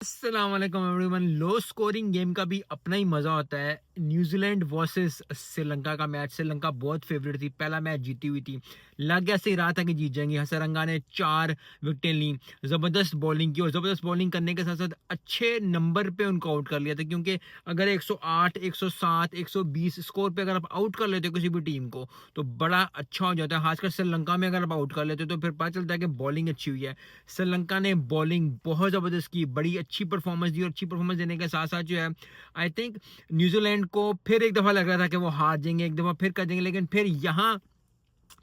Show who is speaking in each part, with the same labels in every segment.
Speaker 1: अस्सलाम वालेकुम everyone. Low scoring game का भी अपना ही मजा होता है। न्यूजीलैंड वर्सेस श्रीलंका का मैच, श्रीलंका बहुत फेवरेट थी, पहला मैच जीती हुई थी, लग गया से रहा था कि जीत जाएंगी। हसरंगा ने 4 विकेटें ली, जबरदस्त बॉलिंग की और जबरदस्त बॉलिंग करने के साथ साथ अच्छे नंबर पे उनको आउट कर लिया था। क्योंकि अगर 108, 107, 120 स्कोर पे अगर आप आउट कर लेते हो किसी भी टीम को तो बड़ा अच्छा हो जाता है। खासकर श्रीलंका में अगर आप आउट कर लेते हो तो फिर पता चलता है कि बॉलिंग अच्छी हुई है। श्रीलंका ने बॉलिंग बहुत ज़बरदस्त की, बड़ी अच्छी परफॉर्मेंस दी और अच्छी परफॉर्मेंस देने के साथ साथ जो है आई थिंक न्यूजीलैंड को फिर एक दफ़ा लग रहा था कि वो हार जाएंगे, एक दफ़ा फिर कर देंगे, लेकिन फिर यहाँ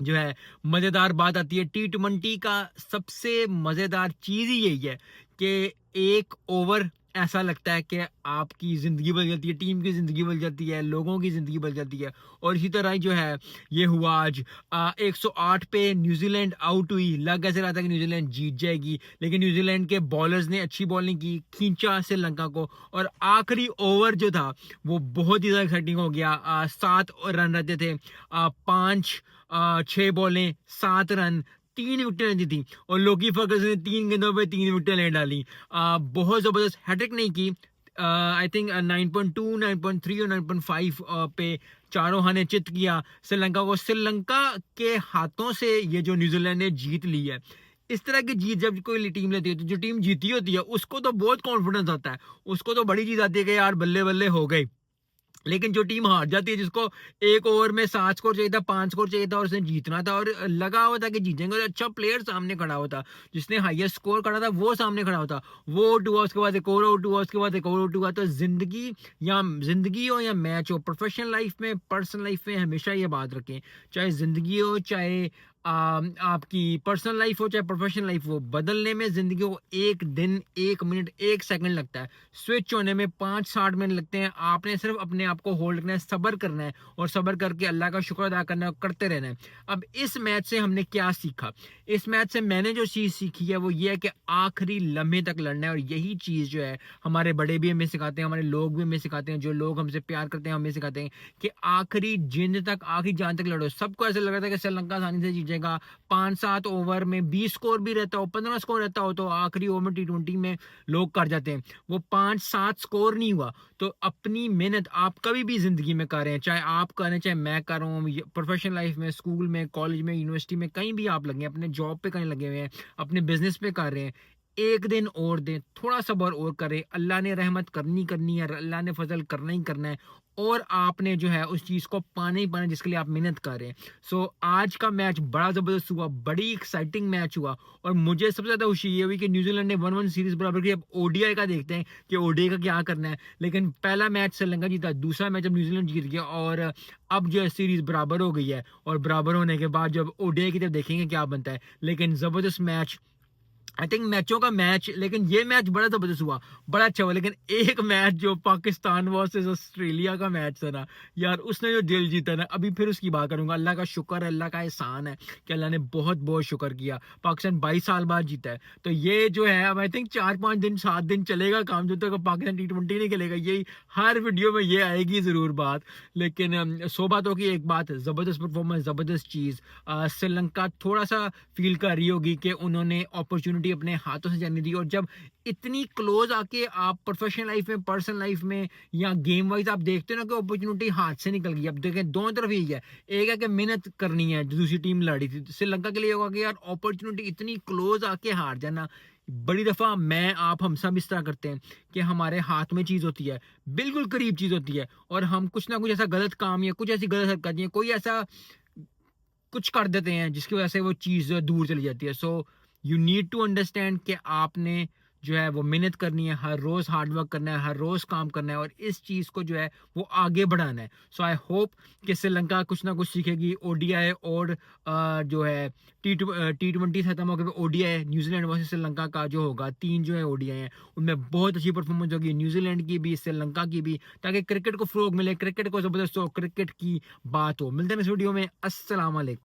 Speaker 1: जो है मज़ेदार बात आती है। T20 का सबसे मज़ेदार चीज़ ही यही है कि एक ओवर ऐसा लगता है कि आपकी ज़िंदगी बदल जाती है, टीम की ज़िंदगी बदल जाती है, लोगों की ज़िंदगी बदल जाती है। और इसी तरह ही जो है ये हुआ आज। 108 पे न्यूजीलैंड आउट हुई, लग ऐसे रहा था कि न्यूजीलैंड जीत जाएगी, लेकिन न्यूजीलैंड के बॉलर्स ने अच्छी बॉलिंग की, खींचा श्रीलंका को और आखिरी ओवर जो था वो बहुत ही ज़्यादा एक्साइटिंग हो गया। 7 रन रहते थे, 6 बॉलें 7 रन, 3 विकेटें दी थी और लोकी फर्गसन ने 3 गेंदों पे 3 विकेटें ले डाली। बहुत जबरदस्त हैट्रिक नहीं की। आई थिंक 9.2, 9.3 और 9.5 पे चारों ने चित किया श्रीलंका को। श्रीलंका के हाथों से ये जो न्यूजीलैंड ने जीत ली है, इस तरह की जीत जब कोई टीम लेती है तो जो टीम जीती होती है उसको तो बहुत कॉन्फिडेंस आता है, उसको तो बड़ी चीज आती है कि यार बल्ले बल्ले हो गई। लेकिन जो टीम हार जाती है, जिसको एक ओवर में 7 स्कोर चाहिए था, 5 स्कोर चाहिए था और उसने जीतना था और लगा हुआ था कि जीतेंगे और अच्छा प्लेयर सामने खड़ा होता, जिसने हाईएस्ट स्कोर करा था वो सामने खड़ा होता, वो आउट हुआ, उसके बाद एक और आउट हुआ, उसके बाद एक और आउट हुआ। तो जिंदगी हो या मैच हो, प्रोफेशनल लाइफ में, पर्सनल लाइफ में हमेशा ये बात रखें, चाहे जिंदगी हो, चाहे आपकी पर्सनल लाइफ हो, चाहे प्रोफेशनल लाइफ हो, बदलने में जिंदगी को 1 दिन, 1 मिनट, 1 सेकंड लगता है, स्विच होने में 5-60 मिनट लगते हैं। आपने सिर्फ अपने आप को होल्ड करना है, सब्र करना है और सब्र करके अल्लाह का शुक्र अदा करना है और करते रहना है। अब इस मैच से हमने क्या सीखा? इस मैच से मैंने जो चीज़ सीखी है वो ये है कि आखिरी लम्हे तक लड़ना है। और यही चीज़ जो है हमारे बड़े भी हमें सिखाते हैं, हमारे लोग भी हमें सिखाते हैं, जो लोग हमसे प्यार करते हैं हमें सिखाते हैं कि आखिरी जिंद तक, आखिरी जान तक लड़ो। सबको ऐसा लग रहा था कि श्रीलंका आसानी से जीत जाएगा, 5-7 ओवर में 20 स्कोर भी रहता हो, 15 स्कोर रहता हो तो आखिरी ओवर में T20 में लोग कर जाते हैं। वो 5-7 स्कोर नहीं हुआ। तो अपनी मेहनत आप कभी भी जिंदगी में करें, चाहे आप करें चाहे मैं कर रहा हूँ, प्रोफेशनल लाइफ में, स्कूल में, कॉलेज में, यूनिवर्सिटी में, कहीं भी आप लगे, अपने जॉब पे कहीं लगे हुए हैं, अपने बिजनेस पे कर रहे हैं, 1 दिन और दें, थोड़ा सब्र और करें। अल्लाह ने रहमत करनी करनी है, अल्लाह ने फजल करना ही करना है और आपने जो है उस चीज़ को पाना ही पाना जिसके लिए आप मेहनत कर रहे हैं। सो आज का मैच बड़ा ज़बरदस्त हुआ, बड़ी एक्साइटिंग मैच हुआ और मुझे सबसे ज़्यादा खुशी ये हुई कि न्यूजीलैंड ने 1-1 सीरीज बराबर की। अब ओडीआई का देखते हैं कि ओडीआई का क्या करना है, लेकिन पहला मैच श्रीलंका जीता, दूसरा मैच अब न्यूजीलैंड जीत गया और अब जो है सीरीज बराबर हो गई है और बराबर होने के बाद जब ओडीआई की तरफ देखेंगे क्या बनता है। लेकिन ज़बरदस्त मैच, आई थिंक मैचों का मैच, लेकिन ये मैच बड़ा जबरदस्त हुआ, बड़ा अच्छा हुआ। लेकिन एक मैच जो पाकिस्तान वर्सेस ऑस्ट्रेलिया का मैच था ना यार, उसने जो दिल जीता ना, अभी फिर उसकी बात करूंगा। अल्लाह का शुक्र है, अल्लाह का एहसान है कि अल्लाह ने बहुत बहुत शुक्र किया, पाकिस्तान 22 साल बाद जीता है। तो ये जो है अब आई थिंक 4-5 दिन 7 दिन चलेगा काम, जब तक पाकिस्तान T20 नहीं खेलेगा। यही हर वीडियो में ये आएगी जरूर बात। लेकिन 100 बातों की एक बात, जबरदस्त परफॉर्मेंस, जबरदस्त चीज। श्रीलंका थोड़ा सा फील कर रही होगी कि उन्होंने अपॉर्चुनिटी अपने हाथों से जाने दी और जब इतनी क्लोज आके आप प्रोफेशनल लाइफ में, पर्सनल लाइफ में या गेम वाइज आप देखते हो ना कि अपॉर्चुनिटी हाथ से निकल गई। अब देखें दोनों तरफ यही है, एक है कि मेहनत करनी है, जो दूसरी टीम लड़ी थी श्रीलंका के लिए होगा कि यार अपॉर्चुनिटी इतनी क्लोज आके हार जाना। बड़ी दफा मैं आप हम सब इस तरह करते हैं कि हमारे हाथ में चीज होती है, बिल्कुल करीब चीज होती है और हम कुछ ना कुछ ऐसा गलत काम या कुछ ऐसी गलत हरकत या कोई ऐसा कुछ कर देते हैं जिसकी वजह से वो चीज़ दूर चली जाती है। So you need to understand कि आपने जो है वो मेहनत करनी है, हर रोज़ हार्ड वर्क करना है, हर रोज़ काम करना है और इस चीज़ को जो है वो आगे बढ़ाना है। सो आई होप कि श्रीलंका कुछ ना कुछ सीखेगी। ओडीआई और जो है T20 खत्म होकर ओडीआई न्यूजीलैंड वर्सेस श्रीलंका का जो होगा, 3 जो है ओडीआई है उनमें बहुत अच्छी परफॉर्मेंस होगी, न्यूजीलैंड की भी, श्रीलंका की भी, ताकि क्रिकेट को फ़रोग मिले, क्रिकेट को ज़बरदस्त हो, क्रिकेट की बात हो। मिलते हैं इस वीडियो में। अस्सलाम वालेकुम।